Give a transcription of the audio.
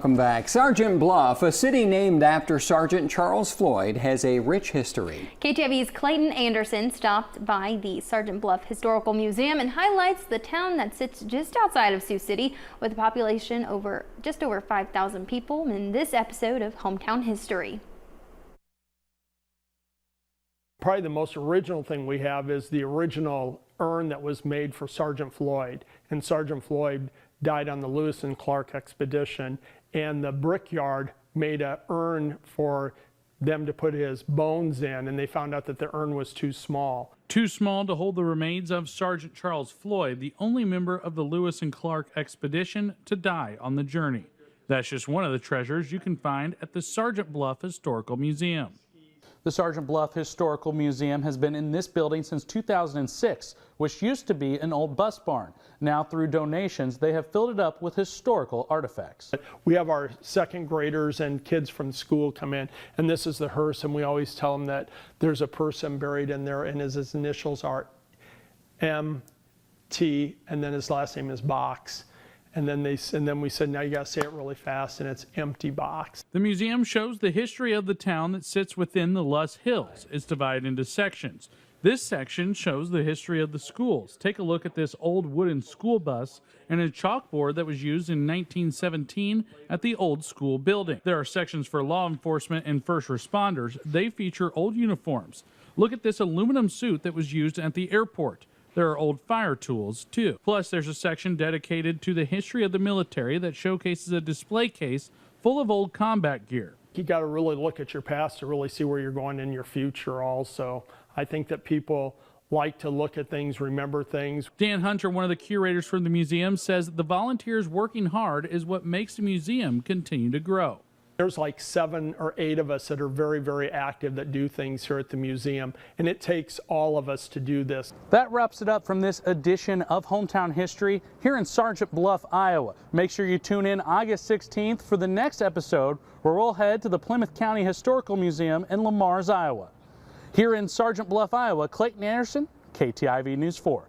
Welcome back. Sergeant Bluff, a city named after Sergeant Charles Floyd, has a rich history. KTIV's Clayton Anderson stopped by the Sergeant Bluff Historical Museum and highlights the town that sits just outside of Sioux City with a population just over 5,000 people in this episode of Hometown History. Probably the most original thing we have is the original urn that was made for Sergeant Floyd. And Sergeant Floyd died on the Lewis and Clark expedition, and the brickyard made an urn for them to put his bones in, and they found out that the urn was too small. Too small to hold the remains of Sergeant Charles Floyd, the only member of the Lewis and Clark expedition to die on the journey. That's just one of the treasures you can find at the Sergeant Bluff Historical Museum. The Sergeant Bluff Historical Museum has been in this building since 2006, which used to be an old bus barn. Now, through donations, they have filled it up with historical artifacts. We have our second graders and kids from school come in, and this is the hearse, and we always tell them that there's a person buried in there, and his initials are M.T., and then his last name is Box. And then we said, now you got to say it really fast, and it's empty box. The museum shows the history of the town that sits within the Luss Hills. It's divided into sections. This section shows the history of the schools. Take a look at this old wooden school bus and a chalkboard that was used in 1917 at the old school building. There are sections for law enforcement and first responders. They feature old uniforms. Look at this aluminum suit that was used at the airport. There are old fire tools, too. Plus, there's a section dedicated to the history of the military that showcases a display case full of old combat gear. You got to really look at your past to really see where you're going in your future also. I think that people like to look at things, remember things. Dan Hunter, one of the curators for the museum, says that the volunteers working hard is what makes the museum continue to grow. There's like 7 or 8 of us that are very, very active that do things here at the museum, and it takes all of us to do this. That wraps it up from this edition of Hometown History here in Sergeant Bluff, Iowa. Make sure you tune in August 16th for the next episode, where we'll head to the Plymouth County Historical Museum in Le Mars, Iowa. Here in Sergeant Bluff, Iowa, Clayton Anderson, KTIV News 4.